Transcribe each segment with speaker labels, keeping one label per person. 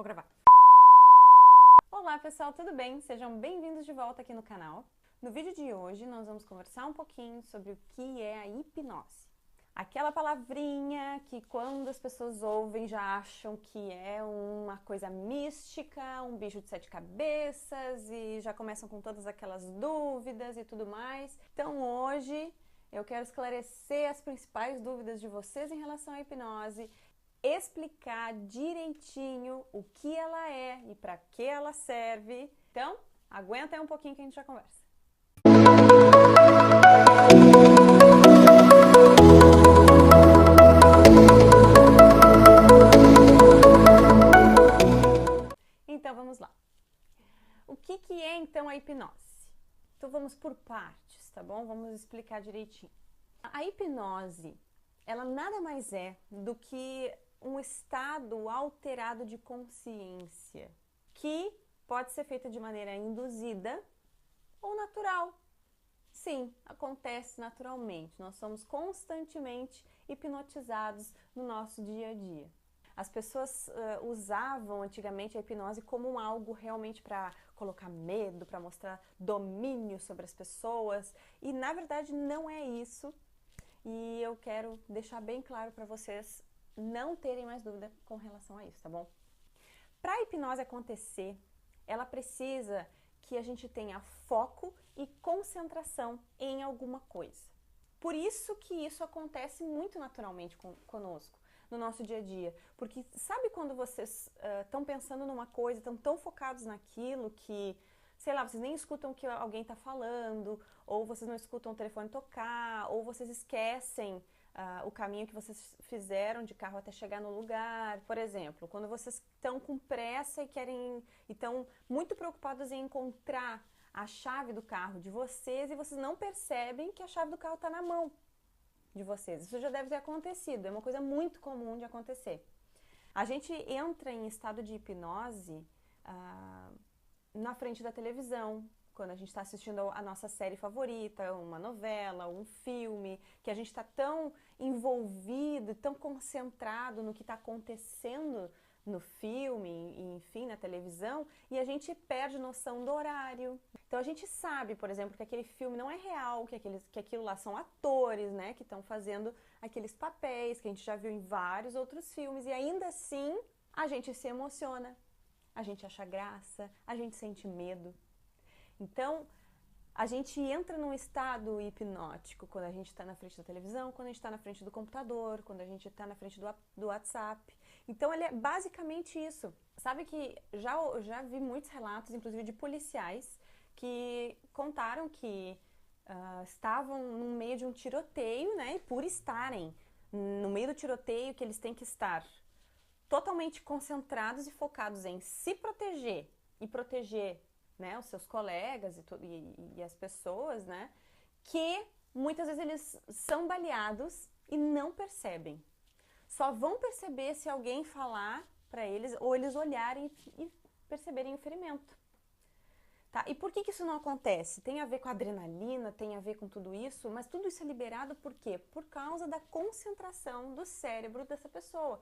Speaker 1: Vou gravar. Olá pessoal, tudo bem? Sejam bem-vindos de volta aqui no canal. No vídeo de hoje nós vamos conversar um pouquinho sobre o que é a hipnose. Aquela palavrinha que quando as pessoas ouvem já acham que é uma coisa mística, um bicho de 7 cabeças e já começam com todas aquelas dúvidas e tudo mais. Então hoje eu quero esclarecer as principais dúvidas de vocês em relação à hipnose, explicar direitinho o que ela é e para que ela serve. Então, aguenta aí um pouquinho que a gente já conversa. Então, vamos lá. O que é então a hipnose? Então, vamos por partes, tá bom? Vamos explicar direitinho. A hipnose, ela nada mais é do que um estado alterado de consciência, que pode ser feita de maneira induzida ou natural. Sim, acontece naturalmente. Nós somos constantemente hipnotizados no nosso dia a dia. As pessoas usavam antigamente a hipnose como algo realmente para colocar medo, para mostrar domínio sobre as pessoas, e na verdade não é isso. E eu quero deixar bem claro para vocês não terem mais dúvida com relação a isso, tá bom? Para a hipnose acontecer, ela precisa que a gente tenha foco e concentração em alguma coisa. Por isso que isso acontece muito naturalmente conosco, no nosso dia a dia. Porque sabe quando vocês estão pensando numa coisa, estão tão focados naquilo que, sei lá, vocês nem escutam o que alguém está falando, ou vocês não escutam o telefone tocar, ou vocês esquecem o caminho que vocês fizeram de carro até chegar no lugar. Por exemplo, quando vocês estão com pressa e estão muito preocupados em encontrar a chave do carro de vocês e vocês não percebem que a chave do carro está na mão de vocês. Isso já deve ter acontecido, é uma coisa muito comum de acontecer. A gente entra em estado de hipnose na frente da televisão, quando a gente está assistindo a nossa série favorita, uma novela, um filme, que a gente está tão envolvido, tão concentrado no que está acontecendo no filme, enfim, na televisão, e a gente perde noção do horário. Então a gente sabe, por exemplo, que aquele filme não é real, que aquilo lá são atores, né, que estão fazendo aqueles papéis que a gente já viu em vários outros filmes, e ainda assim a gente se emociona, a gente acha graça, a gente sente medo. Então, a gente entra num estado hipnótico quando a gente está na frente da televisão, quando a gente está na frente do computador, quando a gente está na frente do WhatsApp. Então, ele é basicamente isso. Sabe que já vi muitos relatos, inclusive de policiais, que contaram que estavam no meio de um tiroteio, né? E por estarem no meio do tiroteio, que eles têm que estar totalmente concentrados e focados em se proteger e proteger, né, os seus colegas e as pessoas, né, que muitas vezes eles são baleados e não percebem. Só vão perceber se alguém falar para eles ou eles olharem e perceberem o ferimento. Tá? E por que isso não acontece? Tem a ver com a adrenalina, tem a ver com tudo isso, mas tudo isso é liberado por quê? Por causa da concentração do cérebro dessa pessoa.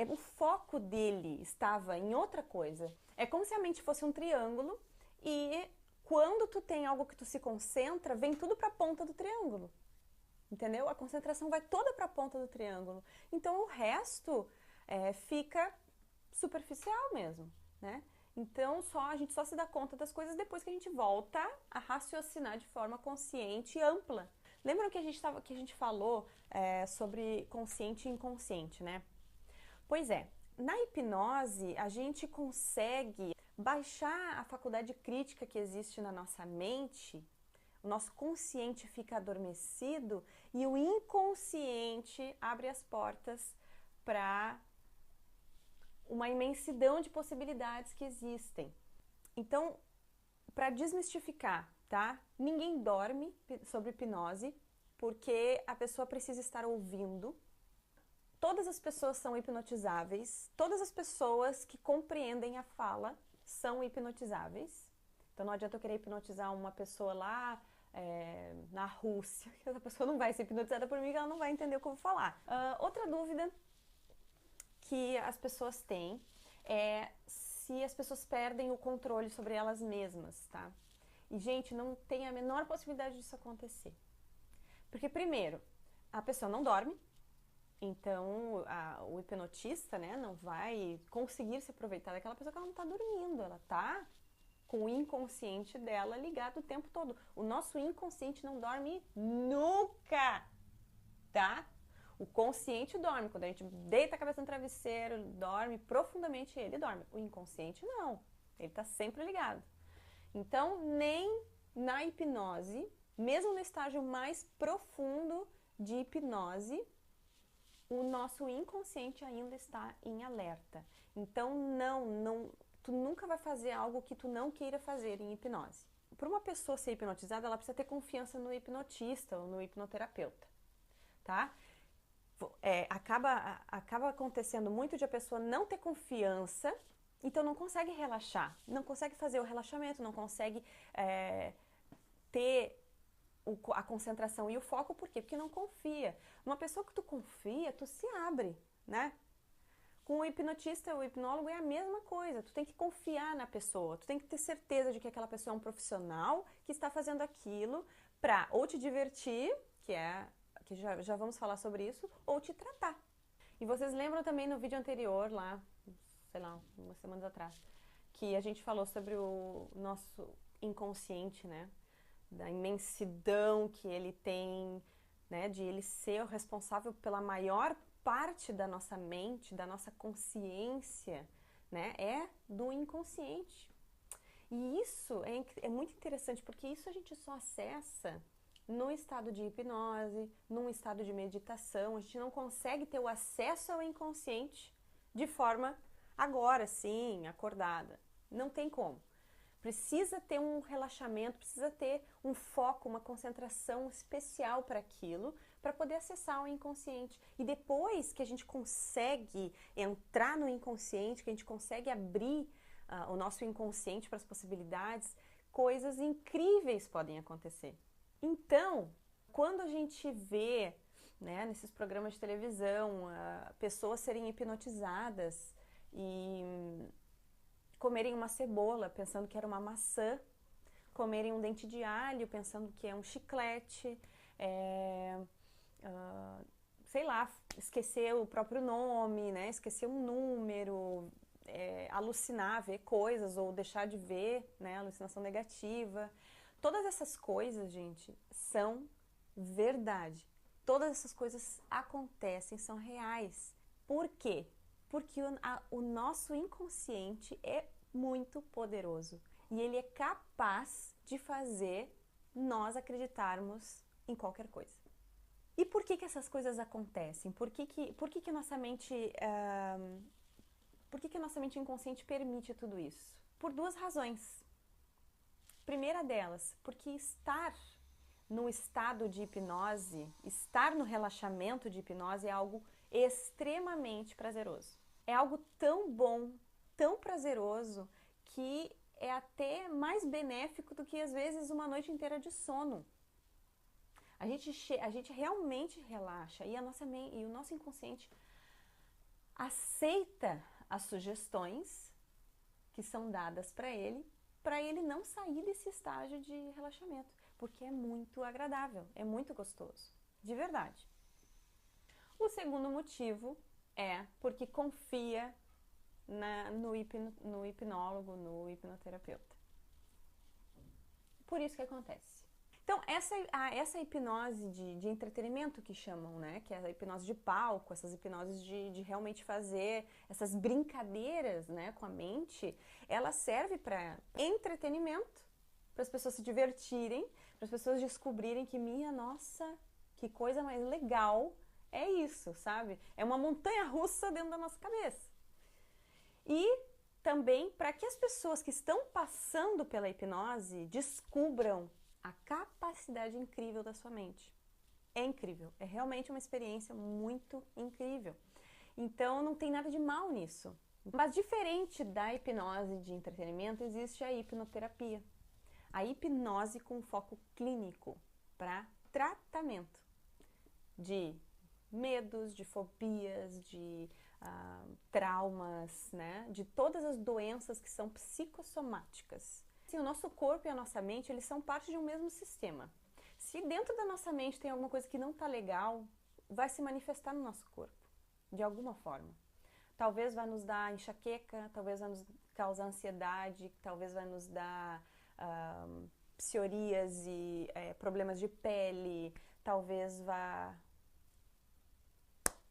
Speaker 1: O foco dele estava em outra coisa. É como se a mente fosse um triângulo e quando tu tem algo que tu se concentra, vem tudo para a ponta do triângulo. Entendeu? A concentração vai toda para a ponta do triângulo. Então o resto fica superficial mesmo, né? Então a gente só se dá conta das coisas depois que a gente volta a raciocinar de forma consciente e ampla. Lembram que a gente falou sobre consciente e inconsciente, né? Pois é, na hipnose a gente consegue baixar a faculdade crítica que existe na nossa mente, o nosso consciente fica adormecido e o inconsciente abre as portas para uma imensidão de possibilidades que existem. Então, para desmistificar, tá? Ninguém dorme sobre hipnose porque a pessoa precisa estar ouvindo. Todas as pessoas são hipnotizáveis, todas as pessoas que compreendem a fala são hipnotizáveis. Então não adianta eu querer hipnotizar uma pessoa lá na Rússia, que essa pessoa não vai ser hipnotizada por mim, que ela não vai entender o que eu vou falar. Outra dúvida que as pessoas têm é se as pessoas perdem o controle sobre elas mesmas, tá? E, gente, não tem a menor possibilidade disso acontecer. Porque, primeiro, a pessoa não dorme, então o hipnotista, né, não vai conseguir se aproveitar daquela pessoa que ela não está dormindo, ela está com o inconsciente dela ligado o tempo todo. O nosso inconsciente não dorme nunca, tá? O consciente dorme, quando a gente deita a cabeça no travesseiro, dorme profundamente, ele dorme. O inconsciente não, ele está sempre ligado. Então, nem na hipnose, mesmo no estágio mais profundo de hipnose, o nosso inconsciente ainda está em alerta. Então, tu nunca vai fazer algo que tu não queira fazer em hipnose. Para uma pessoa ser hipnotizada, ela precisa ter confiança no hipnotista ou no hipnoterapeuta, tá? Acaba acontecendo muito de a pessoa não ter confiança, então não consegue relaxar, não consegue fazer o relaxamento, não consegue ter a concentração e o foco. Por quê? Porque não confia. Uma pessoa que tu confia, tu se abre, né? Com o hipnotista, o hipnólogo é a mesma coisa. Tu tem que confiar na pessoa, tu tem que ter certeza de que aquela pessoa é um profissional que está fazendo aquilo para ou te divertir, que já vamos falar sobre isso, ou te tratar. E vocês lembram também no vídeo anterior, lá, sei lá, umas semanas atrás, que a gente falou sobre o nosso inconsciente, né? Da imensidão que ele tem, né? De ele ser o responsável pela maior parte da nossa mente, da nossa consciência, né? É do inconsciente. E isso é muito interessante, porque isso a gente só acessa no estado de hipnose, num estado de meditação. A gente não consegue ter o acesso ao inconsciente de forma agora, sim, acordada. Não tem como. Precisa ter um relaxamento, precisa ter um foco, uma concentração especial para aquilo, para poder acessar o inconsciente. E depois que a gente consegue entrar no inconsciente, que a gente consegue abrir o nosso inconsciente para as possibilidades, coisas incríveis podem acontecer. Então, quando a gente vê, né, nesses programas de televisão, pessoas serem hipnotizadas e comerem uma cebola pensando que era uma maçã, comerem um dente de alho pensando que é um chiclete, sei lá, esquecer o próprio nome, né, esquecer um número, alucinar, ver coisas ou deixar de ver, né, alucinação negativa. Todas essas coisas, gente, são verdade. Todas essas coisas acontecem, são reais. Por quê? Porque o nosso inconsciente é muito poderoso e ele é capaz de fazer nós acreditarmos em qualquer coisa. E por que essas coisas acontecem? Por que a nossa mente inconsciente permite tudo isso? Por duas razões. Primeira delas, porque estar no estado de hipnose, estar no relaxamento de hipnose é algo extremamente prazeroso. É algo tão bom, tão prazeroso, que é até mais benéfico do que às vezes uma noite inteira de sono. A gente realmente relaxa e o nosso inconsciente aceita as sugestões que são dadas para ele não sair desse estágio de relaxamento, porque é muito agradável, é muito gostoso, de verdade. O segundo motivo é porque confia no hipnólogo, no hipnoterapeuta. Por isso que acontece. Então, essa hipnose de entretenimento que chamam, né? Que é a hipnose de palco, essas hipnoses de realmente fazer essas brincadeiras, né, com a mente, ela serve para entretenimento, para as pessoas se divertirem, para as pessoas descobrirem que, minha nossa, que coisa mais legal é isso, sabe? É uma montanha-russa dentro da nossa cabeça. E também para que as pessoas que estão passando pela hipnose descubram a capacidade incrível da sua mente. É incrível, é realmente uma experiência muito incrível. Então não tem nada de mal nisso. Mas diferente da hipnose de entretenimento, existe a hipnoterapia. A hipnose com foco clínico para tratamento de medos, de fobias, de traumas, né? De todas as doenças que são psicossomáticas. Assim, o nosso corpo e a nossa mente, eles são parte de um mesmo sistema. Se dentro da nossa mente tem alguma coisa que não está legal, vai se manifestar no nosso corpo, de alguma forma. Talvez vai nos dar enxaqueca, talvez vai nos causar ansiedade, talvez vai nos dar psoríase, problemas de pele, talvez vá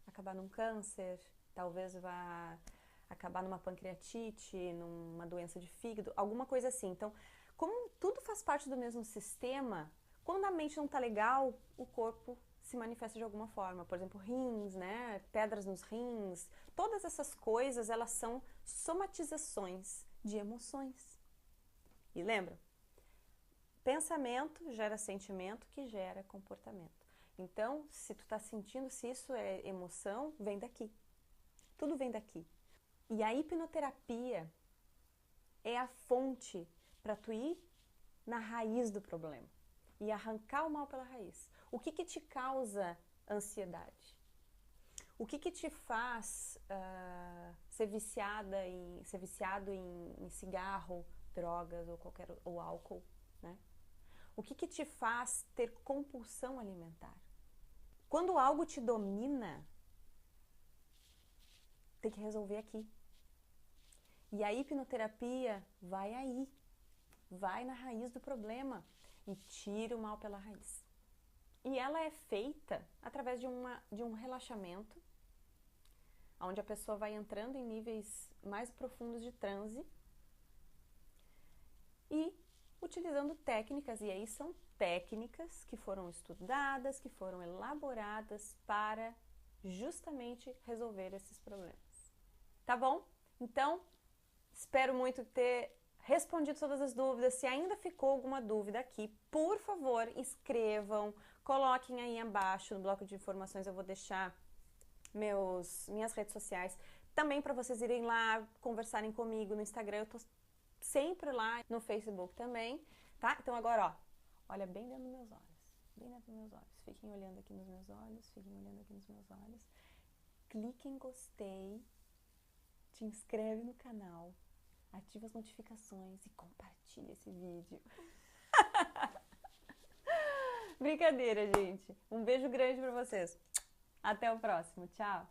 Speaker 1: acabar num câncer, talvez vá acabar numa pancreatite, numa doença de fígado, alguma coisa assim. Então, como tudo faz parte do mesmo sistema, quando a mente não está legal, o corpo se manifesta de alguma forma. Por exemplo, rins, né? Pedras nos rins. Todas essas coisas, elas são somatizações de emoções. E lembra? Pensamento gera sentimento, que gera comportamento. Então, se tu tá sentindo, se isso é emoção, vem daqui. Tudo vem daqui. E a hipnoterapia é a fonte para tu ir na raiz do problema e arrancar o mal pela raiz. O que que te causa ansiedade? O que que te faz ser viciado em cigarro, drogas ou álcool, né? O que que te faz ter compulsão alimentar? Quando algo te domina, tem que resolver aqui. E a hipnoterapia vai aí, vai na raiz do problema e tira o mal pela raiz. E ela é feita através de um relaxamento, onde a pessoa vai entrando em níveis mais profundos de transe e utilizando técnicas, e aí são técnicas que foram estudadas, que foram elaboradas para justamente resolver esses problemas. Tá bom? Então, espero muito ter respondido todas as dúvidas. Se ainda ficou alguma dúvida aqui, por favor, escrevam, coloquem aí embaixo no bloco de informações, eu vou deixar minhas redes sociais, também para vocês irem lá, conversarem comigo no Instagram, eu tô sempre lá, no Facebook também, tá? Então agora, ó, olha bem dentro dos meus olhos, bem dentro dos meus olhos, fiquem olhando aqui nos meus olhos, fiquem olhando aqui nos meus olhos, clique em gostei, te inscreve no canal, ativa as notificações e compartilha esse vídeo. Brincadeira, gente. Um beijo grande pra vocês. Até o próximo. Tchau.